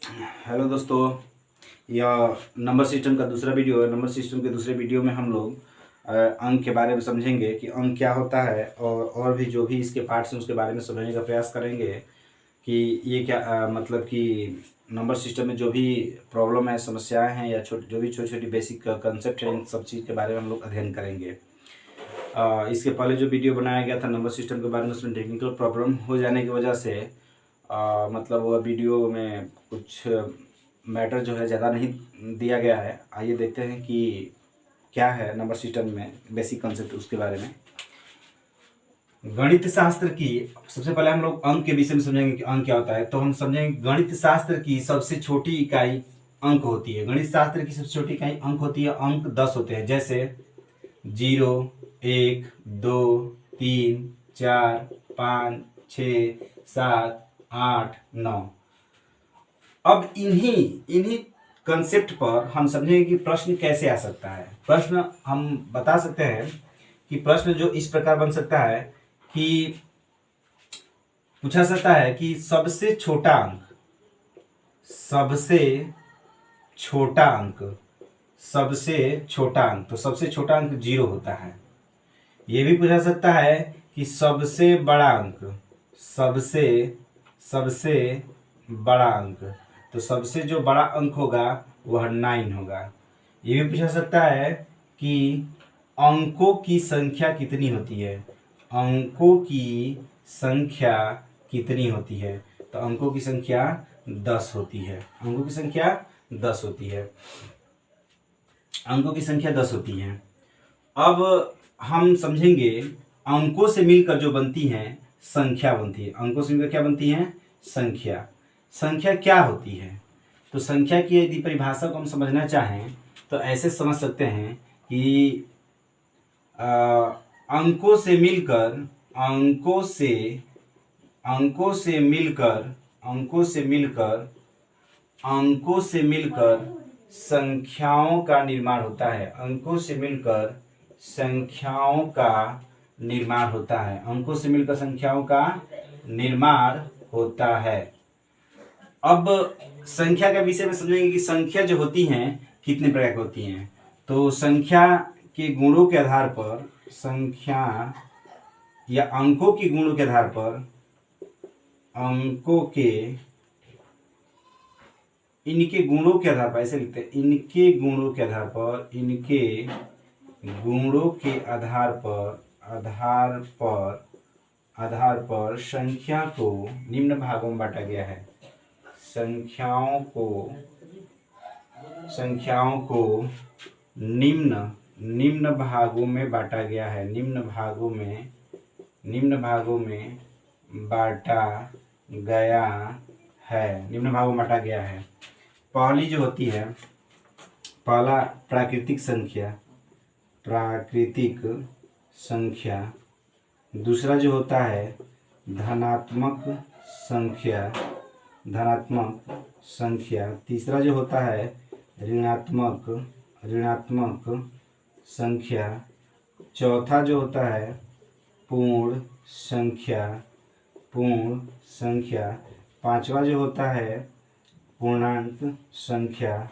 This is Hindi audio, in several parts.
हेलो दोस्तों, यह नंबर सिस्टम का दूसरा वीडियो है। नंबर सिस्टम के दूसरे वीडियो में हम लोग अंक के बारे में समझेंगे कि अंक क्या होता है और भी जो भी इसके पार्ट्स हैं उसके बारे में समझने का प्रयास करेंगे कि ये क्या मतलब कि नंबर सिस्टम में जो भी प्रॉब्लम है, समस्याएं हैं या जो भी छोटी छोटी बेसिक कंसेप्ट हैं, इन सब चीज़ के बारे में हम लोग अध्ययन करेंगे। इसके पहले जो वीडियो बनाया गया था नंबर सिस्टम के बारे में, उसमें टेक्निकल प्रॉब्लम हो जाने की वजह से मतलब वह वीडियो में कुछ मैटर जो है ज़्यादा नहीं दिया गया है। आइए देखते हैं कि क्या है नंबर सिस्टम में बेसिक कंसेप्ट उसके बारे में। गणित शास्त्र की सबसे पहले हम लोग अंक के विषय में समझेंगे कि अंक क्या होता है। तो हम समझेंगे गणित शास्त्र की सबसे छोटी इकाई अंक होती है। गणित शास्त्र की सबसे छोटी इकाई अंक होती है। अंक 10 होते हैं, जैसे 0, 1, 2, 3, 4, 5, 6, 7, 8, 9। अब इन्हीं कंसेप्ट पर हम समझेंगे कि प्रश्न कैसे आ सकता है। प्रश्न हम बता सकते हैं कि प्रश्न जो इस प्रकार बन सकता है कि पूछा सकता है कि सबसे छोटा अंक, सबसे छोटा अंक, सबसे छोटा अंक, तो सबसे छोटा अंक 0 होता है। ये भी पूछा सकता है कि सबसे बड़ा अंक, सबसे सबसे बड़ा अंक, तो सबसे जो बड़ा अंक होगा वह 9 होगा। ये भी पूछा सकता है कि अंकों की संख्या कितनी होती है, अंकों की संख्या कितनी होती है, तो अंकों की संख्या 10 होती है। अंकों की संख्या 10 होती है। अंकों की संख्या 10 होती है। अब हम समझेंगे अंकों से मिलकर जो बनती हैं संख्या बनती है। अंकों से मिलकर क्या बनती हैं? संख्या। संख्या क्या होती है? तो संख्या की यदि परिभाषा को हम समझना चाहें तो ऐसे समझ सकते हैं कि अंकों से मिलकर, अंकों से मिलकर, अंकों से मिलकर, अंकों से मिलकर संख्याओं का निर्माण होता है। अंकों से मिलकर संख्याओं का निर्माण होता है। अंकों से मिलकर संख्याओं का निर्माण होता है। अब संख्या के विषय में समझेंगे कि संख्या जो होती हैं कितने प्रकार की होती हैं। तो संख्या के गुणों के आधार पर, संख्या या अंकों के गुणों के आधार पर, अंकों के इनके गुणों के आधार पर, ऐसे लिखते हैं, इनके गुणों के आधार पर, इनके गुणों के आधार पर संख्या को निम्न भागों में बांटा गया है। संख्याओं को निम्न भागों में बांटा गया है। निम्न भागों में बांटा गया है। निम्न भागों में बांटा गया है। पहली जो होती है, पहला प्राकृतिक संख्या, दूसरा जो होता है धनात्मक संख्या, तीसरा जो होता है ऋणात्मक संख्या, चौथा जो होता है पूर्ण संख्या, पांचवा जो होता है पूर्णांक संख्या,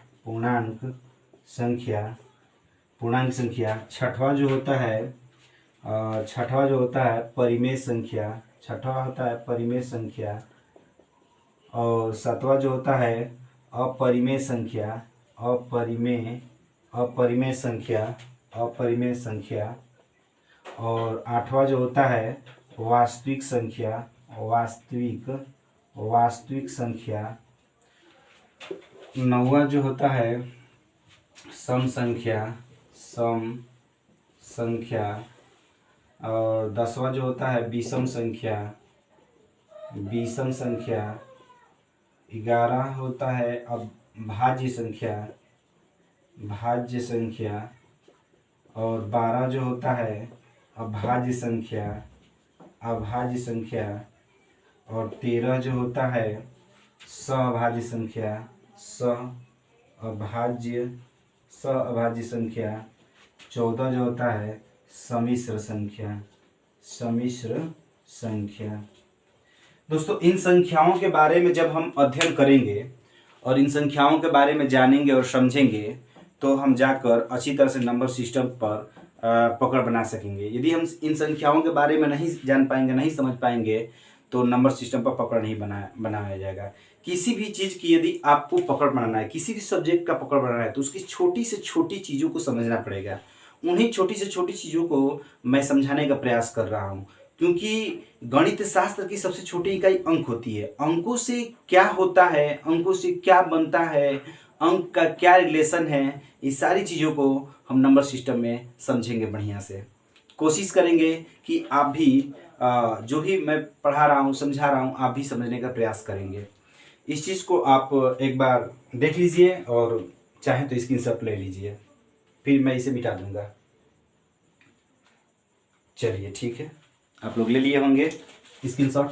छठवां जो होता है परिमेय संख्या, और सातवां जो होता है अपरिमेय संख्या, और आठवां जो होता है वास्तविक संख्या, नौवां जो होता है सम संख्या, और 10वां जो होता है विषम संख्या, 11 होता है भाज्य संख्या, और 12 जो होता है अभाज्य संख्या, और 13 जो होता है सअभाज्य संख्या, 14 जो होता है सम्मिश्र संख्या। दोस्तों, इन संख्याओं के बारे में जब हम अध्ययन करेंगे और इन संख्याओं के बारे में जानेंगे और समझेंगे तो हम जाकर अच्छी तरह से नंबर सिस्टम पर पकड़ बना सकेंगे। यदि हम इन संख्याओं के बारे में नहीं जान पाएंगे, नहीं समझ पाएंगे, तो नंबर सिस्टम पर पकड़ नहीं बनाया जाएगा। किसी भी चीज़ की यदि आपको पकड़ बनाना है, किसी भी सब्जेक्ट का पकड़ बनाना है, तो उसकी छोटी से छोटी चीज़ों को समझना पड़ेगा। उन्हीं छोटी से छोटी चीज़ों को मैं समझाने का प्रयास कर रहा हूँ, क्योंकि गणित शास्त्र की सबसे छोटी इकाई अंक होती है। अंकों से क्या होता है, अंकों से क्या बनता है, अंक का क्या रिलेशन है, इस सारी चीज़ों को हम नंबर सिस्टम में समझेंगे बढ़िया से। कोशिश करेंगे कि आप भी जो भी मैं पढ़ा रहा हूँ, समझा रहा हूँ, आप भी समझने का प्रयास करेंगे। इस चीज़ को आप एक बार देख लीजिए और चाहें तो स्क्रीनशॉट ले लीजिए, फिर मैं इसे मिटा दूंगा। चलिए ठीक है, आप लोग ले लिए होंगे स्क्रीनशॉट।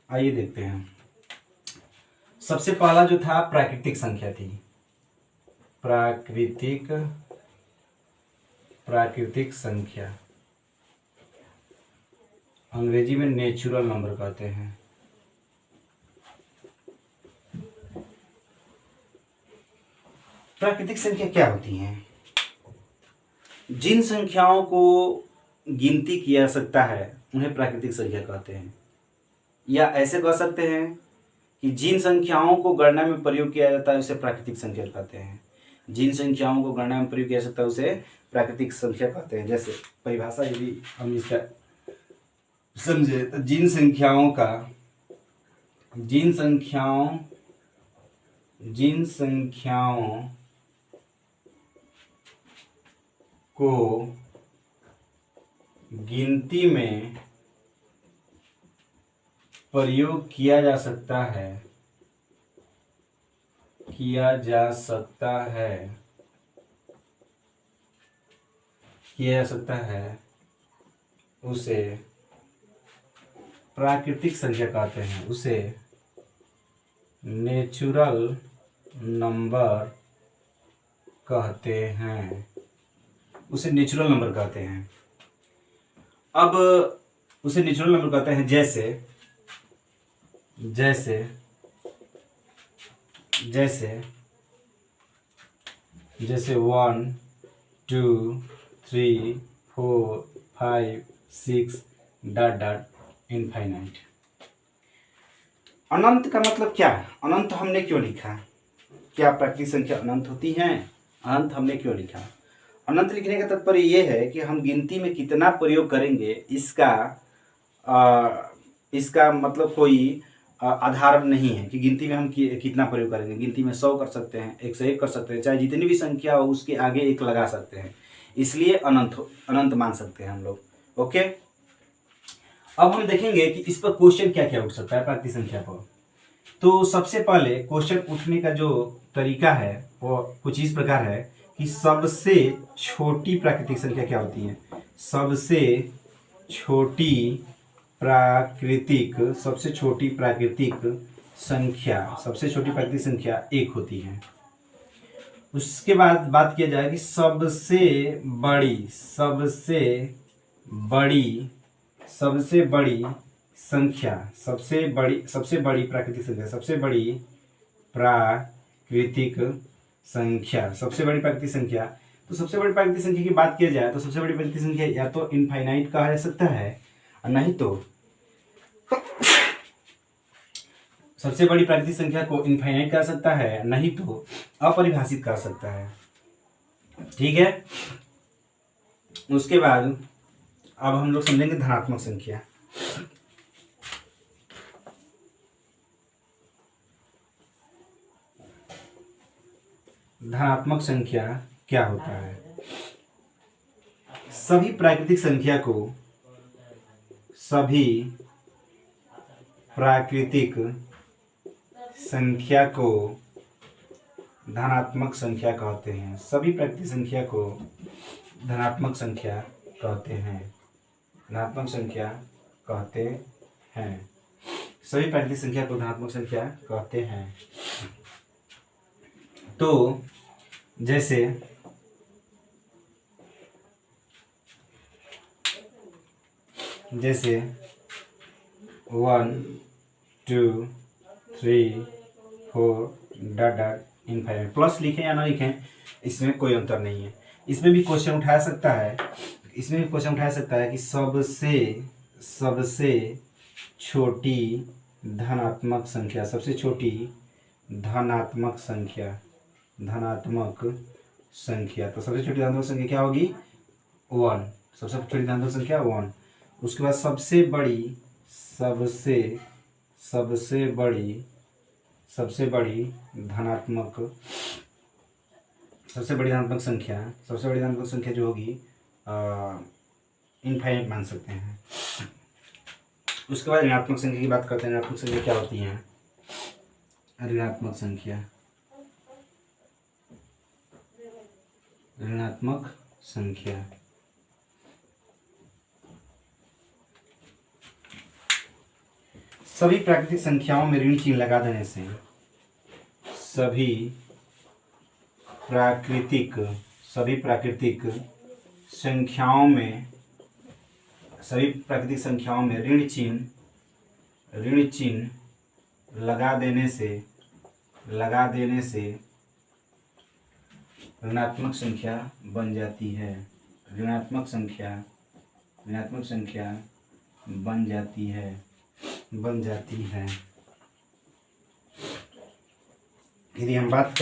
आइए देखते हैं। सबसे पहला जो था प्राकृतिक संख्या थी। प्राकृतिक संख्या अंग्रेजी में नेचुरल नंबर कहते हैं। प्राकृतिक संख्या क्या होती हैं? जिन संख्याओं को गिनती किया जा सकता है उन्हें प्राकृतिक संख्या कहते हैं, या ऐसे कह सकते हैं कि जिन संख्याओं को गणना में प्रयोग किया जाता है उसे प्राकृतिक संख्या कहते हैं। जिन संख्याओं को गणना में प्रयोग किया जा सकता है उसे प्राकृतिक संख्या कहते हैं। जैसे परिभाषा यदि हम इसका समझे तो जिन संख्याओं को गिनती में प्रयोग किया जा सकता है उसे प्राकृतिक संख्या कहते हैं, उसे नेचुरल नंबर कहते हैं, अब उसे नेचुरल नंबर कहते हैं। जैसे 1 2 3 4 5 6 ... इनफाइनाइट। अनंत का मतलब क्या है? अनंत हमने क्यों लिखा? क्या प्राकृतिक संख्या अनंत होती हैं? अनंत हमने क्यों लिखा? अनंत लिखने का तात्पर्य यह है कि हम गिनती में कितना प्रयोग करेंगे इसका मतलब कोई आधार नहीं है कि गिनती में हम कितना प्रयोग करेंगे। गिनती में 100 कर सकते हैं, 101 कर सकते हैं, चाहे जितनी भी संख्या हो उसके आगे एक लगा सकते हैं, इसलिए अनंत मान सकते हैं हम लोग। ओके, अब हम देखेंगे कि इस पर क्वेश्चन क्या क्या उठ सकता है प्राकृतिक संख्या पर। तो सबसे पहले क्वेश्चन उठने का जो तरीका है वो कुछ इस प्रकार है कि सबसे छोटी प्राकृतिक संख्या क्या होती है? सबसे छोटी प्राकृतिक संख्या 1 होती है। उसके बाद बात किया जाए कि सबसे बड़ी प्राकृतिक संख्या। तो सबसे बड़ी प्राकृतिक संख्या की बात किया जाए तो सबसे बड़ी प्राकृतिक संख्या या तो इनफाइनाइट कहा जा सकता है, और नहीं तो सबसे बड़ी प्राकृतिक संख्या को इनफाइनाइट कहा सकता है, नहीं तो अपरिभाषित कहा सकता है। ठीक है, उसके बाद अब हम लोग समझेंगे धनात्मक संख्या। धनात्मक संख्या क्या होता है? सभी प्राकृतिक संख्या को धनात्मक संख्या कहते हैं। सभी प्राकृतिक संख्या को धनात्मक संख्या कहते हैं। सभी प्राकृतिक संख्या को धनात्मक संख्या कहते हैं। तो जैसे 1 2 3 4 डॉट डॉट इनफाइनाइट। प्लस लिखें या ना लिखें इसमें कोई अंतर नहीं है। इसमें भी क्वेश्चन उठा सकता है, कि सबसे छोटी धनात्मक संख्या, सबसे छोटी धनात्मक संख्या, तो सबसे छोटी धनात्मक संख्या क्या होगी? 1। सबसे छोटी धनात्मक संख्या 1। उसके बाद सबसे बड़ी धनात्मक संख्या जो होगी इनफाइनाइट मान सकते हैं। उसके बाद ऋणात्मक संख्या की बात करते हैं। ऋणात्मक संख्या क्या होती है? ऋणात्मक संख्या सभी प्राकृतिक संख्याओं में ऋण चिन्ह लगा देने से, सभी प्राकृतिक संख्याओं में ऋण चिन्ह लगा देने से ऋणात्मक संख्या बन जाती है। ऋणात्मक संख्या बन जाती है। यदि हम बात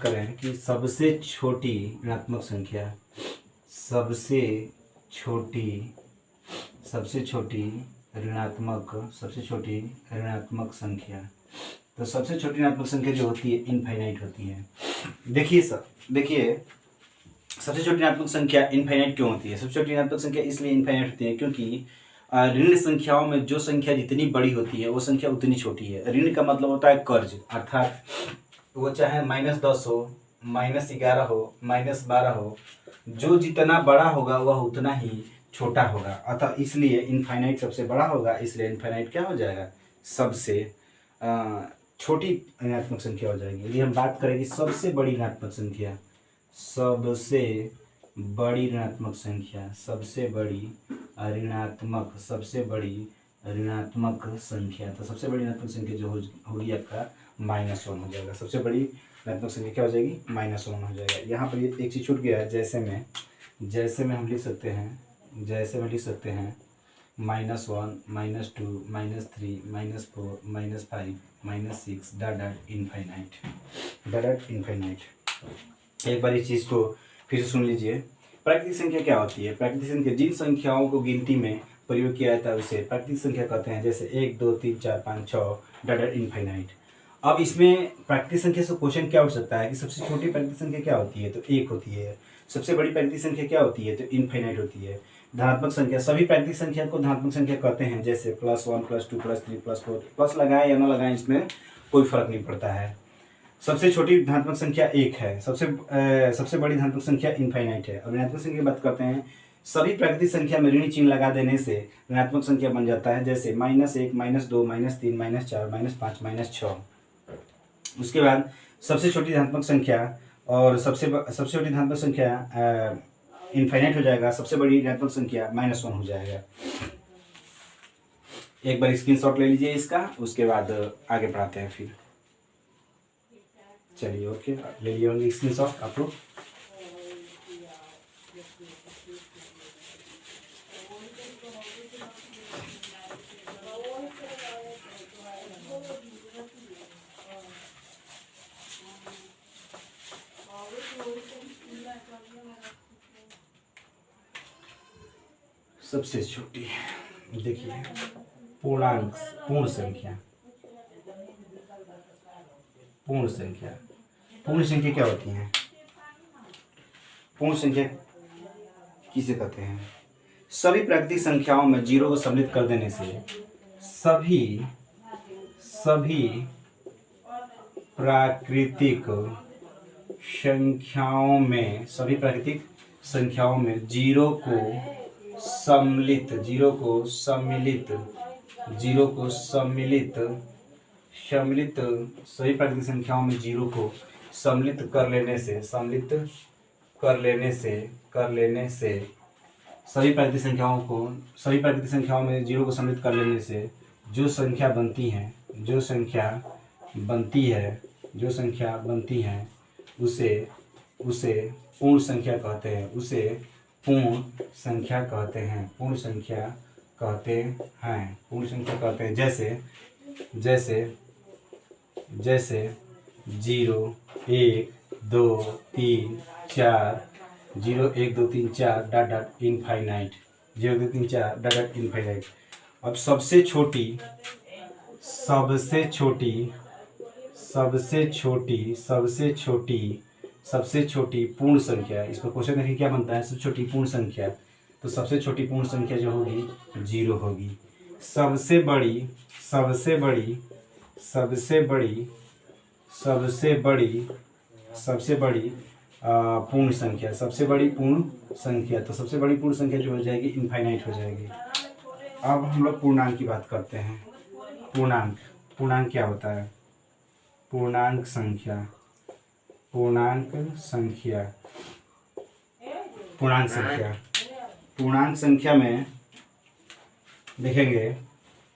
करें कि सबसे छोटी ऋणात्मक संख्या, सबसे छोटी ऋणात्मक संख्या, तो सबसे छोटी ऋणात्मक संख्या जो होती है इनफाइनाइट होती है। देखिए सबसे छोटी ऋणात्मक संख्या इनफाइनाइट क्यों होती है? सबसे छोटी ऋणात्मक संख्या इसलिए इनफाइनाइट होती है क्योंकि ऋण संख्याओं में जो संख्या जितनी बड़ी होती है वो संख्या उतनी छोटी है। ऋण का मतलब होता है कर्ज, अर्थात वो चाहे -10 हो, -11 हो, -12 हो, जो जितना बड़ा होगा वह उतना ही छोटा होगा। अतः इसलिए इनफाइनाइट सबसे बड़ा होगा, इसलिए इनफाइनाइट क्या हो जाएगा? सबसे छोटी ऋणात्मक संख्या हो जाएगी। यदि हम बात करें कि सबसे बड़ी ऋणात्मक संख्या, सबसे बड़ी ऋणात्मक संख्या तो सबसे बड़ी ऋणात्मक संख्या जो होगी आपका -1 हो जाएगा। सबसे बड़ी ऋणात्मक संख्या क्या हो जाएगी? -1 हो जाएगा। यहाँ पर एक चीज छूट गया है। जैसे में हम लिख सकते हैं -1 -2 -3 -4 -5 -6 डॉट इनफाइनाइट। एक बार इस चीज़ को फिर से सुन लीजिए। प्राकृतिक संख्या क्या होती है? प्राकृतिक संख्या जिन संख्याओं को गिनती में प्रयोग किया जाता है उसे प्राकृतिक संख्या कहते हैं। जैसे 1 2 3 4 5 6 डॉट इनफाइनाइट। अब इसमें प्राकृतिक संख्या से क्वेश्चन क्या उठ सकता है कि सबसे छोटी प्राकृतिक संख्या क्या होती है? तो 1 होती है। सबसे बड़ी प्राकृतिक संख्या क्या होती है? तो इनफाइनाइट होती है। धनात्मक संख्या, सभी प्राकृतिक संख्या को धनात्मक संख्या कहते हैं। जैसे +1 +2 +3 +4, प्लस लगाएं या ना लगाएं इसमें कोई फर्क नहीं पड़ता है। सबसे छोटी धनात्मक संख्या 1 है। सबसे बड़ी धनात्मक संख्या इनफाइनाइट है। अब ऋणात्मक संख्या की बात करते हैं। सभी प्राकृतिक संख्या में ऋण चिन्ह लगा देने से ऋणात्मक संख्या बन जाता है। जैसे -1 -2 -3 -4 -5 -6। उसके बाद सबसे छोटी धनात्मक संख्या और सबसे छोटी धनात्मक संख्या इनफाइनाइट हो जाएगा। सबसे बड़ी ऋणात्मक संख्या -1 हो जाएगा। एक बार स्क्रीनशॉट ले लीजिए इसका, उसके बाद आगे पढ़ाते हैं फिर। चलिए ओके, ले लिए होंगे स्क्रीनशॉट आप लोग। सबसे छोटी देखिए पूर्ण संख्या क्या होती है? पूर्ण संख्या किसे कहते हैं? सभी प्राकृतिक संख्याओं में 0 को सम्मिलित कर देने से सभी प्राकृतिक संख्याओं में 0 को सम्मिलित सम्मिलित सभी प्राकृतिक संख्याओं में जीरो को सम्मिलित कर लेने से सभी प्राकृतिक संख्याओं में जीरो को सम्मिलित कर लेने से जो संख्या बनती है उसे पूर्ण संख्या कहते हैं। जैसे 0 1 2 3 4 0 1 2 3 4 dot dot infinite 0 2 3 4 dot dot infinite. अब सबसे छोटी पूर्ण संख्या, इस पर क्वेश्चन देखिए क्या बनता है, सबसे छोटी पूर्ण संख्या। तो सबसे छोटी पूर्ण संख्या जो होगी 0 होगी। सबसे बड़ी पूर्ण संख्या, तो सबसे बड़ी पूर्ण संख्या जो हो जाएगी इनफाइनाइट हो जाएगी। अब हम लोग पूर्णांक की बात करते हैं। पूर्णांक क्या होता है? पूर्णांक संख्या में देखेंगे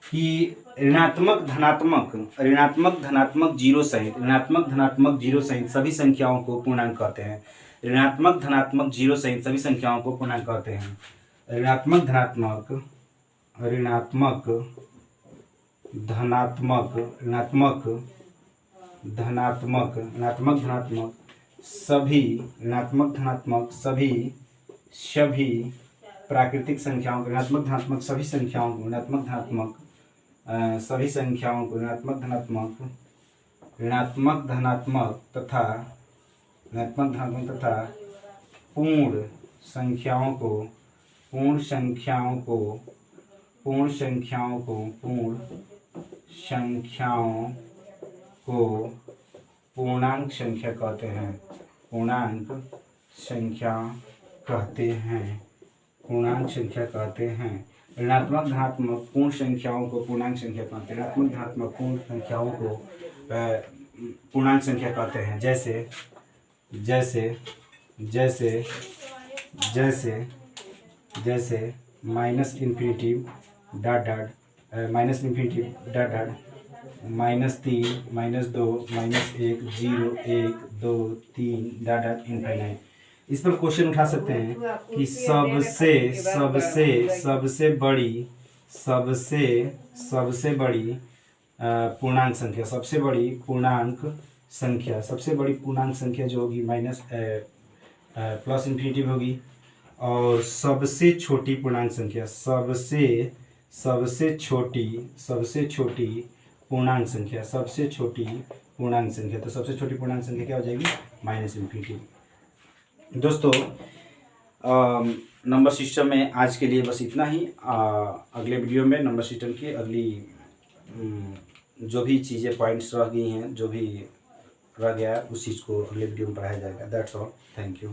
कि ऋणात्मक धनात्मक जीरो सहित सभी संख्याओं को पूर्णांक कहते हैं। ऋणात्मक धनात्मक जीरो सहित सभी संख्याओं को पूर्णांक कहते हैं। ऋणात्मक धनात्मक सभी प्राकृतिक संख्याओं को ऋणात्मक धनात्मक तथा पूर्ण संख्याओं को पूर्णांक संख्या कहते हैं। ऋणात्मक धनात्मक पूर्ण संख्याओं को पूर्णांक संख्या कहते हैं। ऋणात्मक धनात्मक पूर्ण संख्याओं को पूर्णांक संख्या कहते हैं। जैसे minus infinity dot dot -3 -2 -1 0 1 2 3 dot dot infinite. इस पर क्वेश्चन उठा सकते हैं कि सबसे बड़ी पूर्णांक संख्या जो होगी माइनस प्लस इन्फिनिटी होगी। और सबसे छोटी पूर्णांक संख्या सबसे छोटी पूर्णांक संख्या तो सबसे छोटी पूर्णांक संख्या क्या हो जाएगी? Minus infinity. दोस्तों नंबर सिस्टम में आज के लिए बस इतना ही। अगले वीडियो में नंबर सिस्टम की अगली जो भी चीज़ें पॉइंट्स रह गई हैं, जो भी रह गया है, उस चीज़ को अगले वीडियो में पढ़ाया जाएगा। That's all, thank you.